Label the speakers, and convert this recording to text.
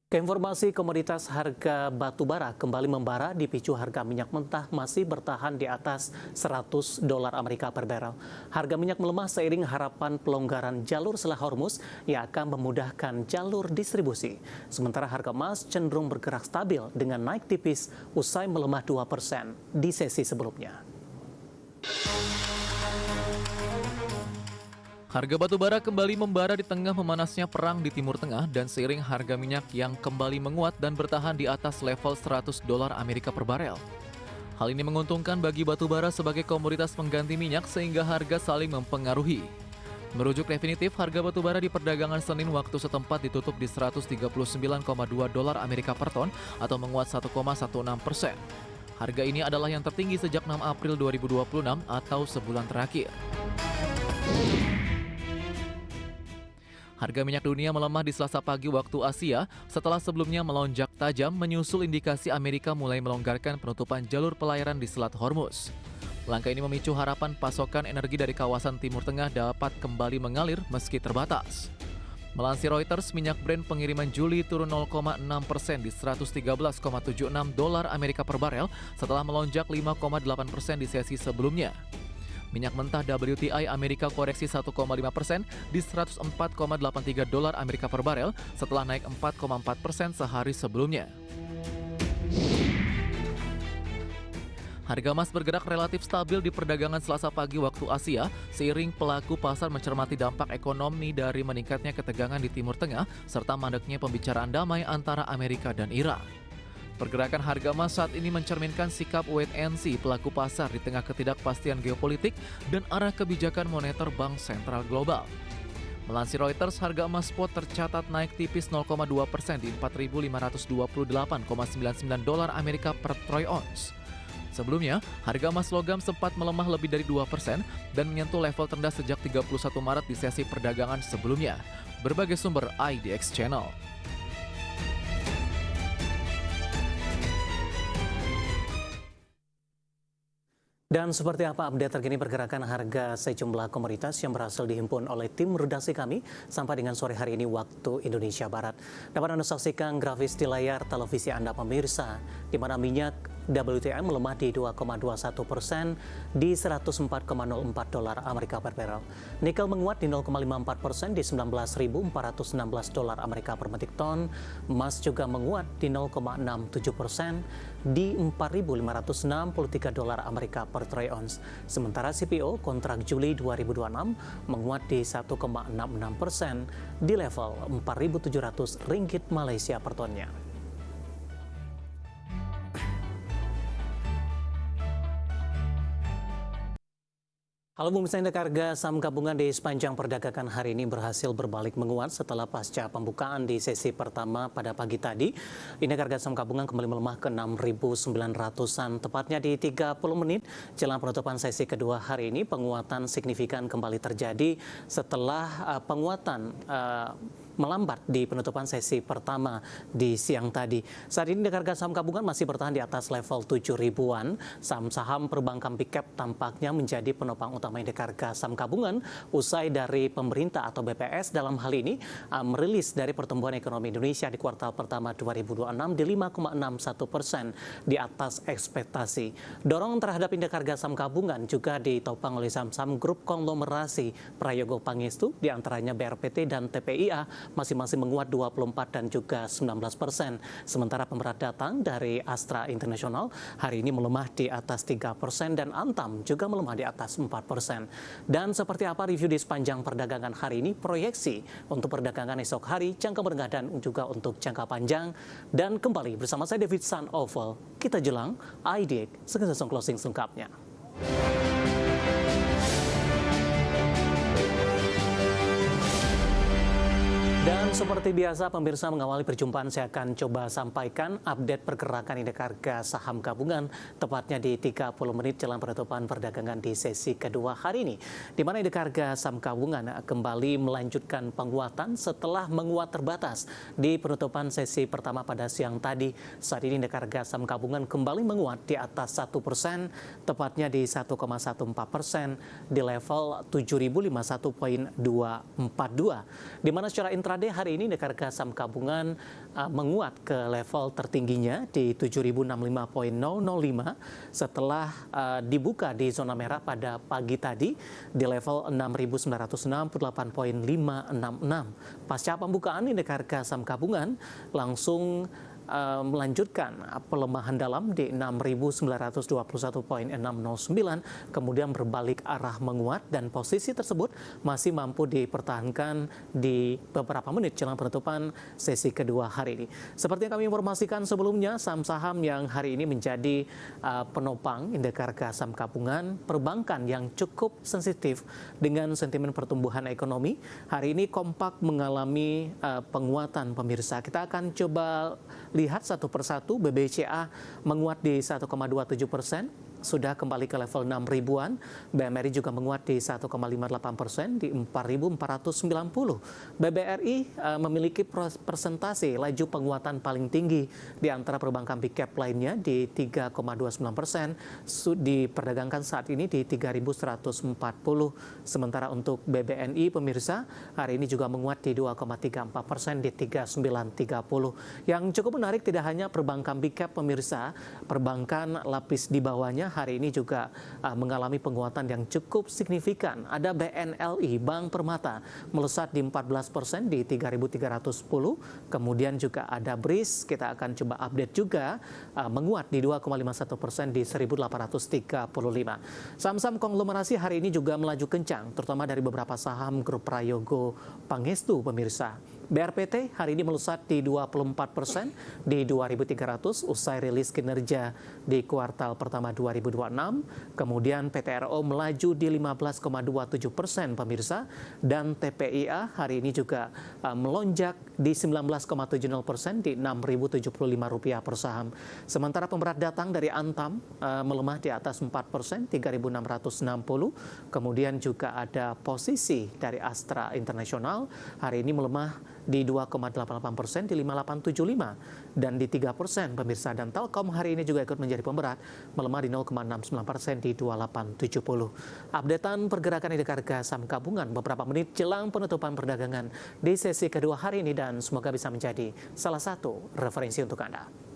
Speaker 1: Keinformasi komoditas harga batu bara kembali membara dipicu harga minyak mentah masih bertahan di atas $100 Amerika per barel. Harga minyak melemah seiring harapan pelonggaran jalur Selat Hormuz yang akan memudahkan jalur distribusi. Sementara harga emas cenderung bergerak stabil dengan naik tipis usai melemah 2% di sesi sebelumnya.
Speaker 2: Harga batu bara kembali membara di tengah memanasnya perang di Timur Tengah dan seiring harga minyak yang kembali menguat dan bertahan di atas level $100 Amerika per barel. Hal ini menguntungkan bagi batu bara sebagai komoditas pengganti minyak sehingga harga saling mempengaruhi. Merujuk definitif, harga batu bara di perdagangan Senin waktu setempat ditutup di $139,2 Amerika per ton atau menguat 1,16%. Harga ini adalah yang tertinggi sejak 6 April 2026 atau sebulan terakhir. Harga minyak dunia melemah di Selasa pagi waktu Asia setelah sebelumnya melonjak tajam menyusul indikasi Amerika mulai melonggarkan penutupan jalur pelayaran di Selat Hormuz. Langkah ini memicu harapan pasokan energi dari kawasan Timur Tengah dapat kembali mengalir meski terbatas. Melansir Reuters, minyak Brent pengiriman Juli turun 0,6% di $113,76 Amerika per barel setelah melonjak 5,8% di sesi sebelumnya. Minyak mentah WTI Amerika koreksi 1,5% di $104,83 Amerika per barel setelah naik 4,4% sehari sebelumnya. Harga emas bergerak relatif stabil di perdagangan Selasa pagi waktu Asia seiring pelaku pasar mencermati dampak ekonomi dari meningkatnya ketegangan di Timur Tengah serta mandeknya pembicaraan damai antara Amerika dan Iran. Pergerakan harga emas saat ini mencerminkan sikap wait and see pelaku pasar di tengah ketidakpastian geopolitik dan arah kebijakan moneter bank sentral global. Melansir Reuters, harga emas spot tercatat naik tipis 0,2% di $4.528,99 Amerika per troy ounce. Sebelumnya, harga emas logam sempat melemah lebih dari 2% dan menyentuh level terendah sejak 31 Maret di sesi perdagangan sebelumnya. Berbagai sumber IDX Channel.
Speaker 1: Dan seperti apa update terkini pergerakan harga sejumlah komoditas yang berhasil dihimpun oleh tim redaksi kami sampai dengan sore hari ini waktu Indonesia Barat. Dapat Anda saksikan grafis di layar televisi Anda pemirsa, di mana minyak WTI melemah di 2,21% di $104,04 Amerika per barel. Nikel menguat di 0,54% di $19.416 Amerika per metrik ton. Emas juga menguat di 0,67% di $4.563 Amerika per troy ounce. Sementara CPO kontrak Juli 2026 menguat di 1,66% di level Rp4.700 Malaysia per tonnya. Halo pemirsa, indeks harga saham gabungan di sepanjang perdagangan hari ini berhasil berbalik menguat setelah pasca pembukaan di sesi pertama pada pagi tadi. Indeks harga saham gabungan kembali melemah ke 6.900-an, tepatnya di 30 menit jelang penutupan sesi kedua hari ini. Penguatan signifikan kembali terjadi setelah penguatan melambat di penutupan sesi pertama di siang tadi. Saat ini indeks harga saham gabungan masih bertahan di atas level 7 ribuan. Saham-saham perbankan big cap tampaknya menjadi penopang utama indeks harga saham gabungan usai dari pemerintah atau BPS dalam hal ini merilis dari pertumbuhan ekonomi Indonesia di kuartal pertama 2026 di 5,61% di atas ekspektasi. Dorong terhadap indeks harga saham gabungan juga ditopang oleh saham-saham grup konglomerasi Prayogo Pangestu, diantaranya BRPT dan TPIA masing-masing menguat 24 dan juga 19%. Sementara pemberat datang dari Astra International hari ini melemah di atas 3% dan Antam juga melemah di atas 4%. Dan seperti apa review di sepanjang perdagangan hari ini, proyeksi untuk perdagangan esok hari, jangka menengah dan juga untuk jangka panjang. Dan kembali bersama saya David San Oval, kita jelang IDX sekarang closing selengkapnya. Dan seperti biasa pemirsa, mengawali perjumpaan saya akan coba sampaikan update pergerakan indeks harga saham gabungan tepatnya di 30 menit jelang penutupan perdagangan di sesi kedua hari ini, di mana indeks harga saham gabungan kembali melanjutkan penguatan setelah menguat terbatas di penutupan sesi pertama pada siang tadi. Saat ini indeks harga saham gabungan kembali menguat di atas 1%, tepatnya di 1,14% di level 7.051,242, di mana secara intraday hari ini indeks harga saham gabungan menguat ke level tertingginya di 7.065.005 setelah dibuka di zona merah pada pagi tadi di level 6.968.566. Pasca pembukaan indeks harga saham gabungan langsung melanjutkan pelemahan dalam di 6.921.609, kemudian berbalik arah menguat dan posisi tersebut masih mampu dipertahankan di beberapa menit jelang penutupan sesi kedua hari ini. Seperti yang kami informasikan sebelumnya, saham-saham yang hari ini menjadi penopang indeks harga saham gabungan, perbankan yang cukup sensitif dengan sentimen pertumbuhan ekonomi, hari ini kompak mengalami penguatan pemirsa. Kita akan coba lihat satu persatu. BBCA menguat di 1,27%, sudah kembali ke level 6 ribuan. BMRI juga menguat di 1,58% di 4.490. BBRI memiliki persentase laju penguatan paling tinggi di antara perbankan big cap lainnya di 3,29%, diperdagangkan saat ini di 3.140. Sementara untuk BBNI pemirsa hari ini juga menguat di 2,34% di 3.930. Yang cukup menarik tidak hanya perbankan big cap pemirsa, perbankan lapis di bawahnya hari ini juga mengalami penguatan yang cukup signifikan. Ada BNLI, Bank Permata, melesat di 14% di 3.310. Kemudian juga ada BRIS, kita akan coba update juga, menguat di 2,51% di 1.835. Saham-saham konglomerasi hari ini juga melaju kencang, terutama dari beberapa saham grup Prayogo Pangestu pemirsa. BRPT hari ini melesat di 24% di 2.300 usai rilis kinerja di kuartal pertama 2026. Kemudian PTRO melaju di 15,27% pemirsa, dan TPIA hari ini juga melonjak di 19,70% di Rp6.075 per saham. Sementara pemberat datang dari Antam melemah di atas 4%, 3.660. Kemudian juga ada posisi dari Astra International hari ini melemah di 2,88% di 5.875 dan di 3% pemirsa. Dan Telkom hari ini juga ikut menjadi pemberat, melemah di 0,69% di 2.870. Updatean pergerakan indeks harga saham gabungan beberapa menit jelang penutupan perdagangan di sesi kedua hari ini, dan semoga bisa menjadi salah satu referensi untuk Anda.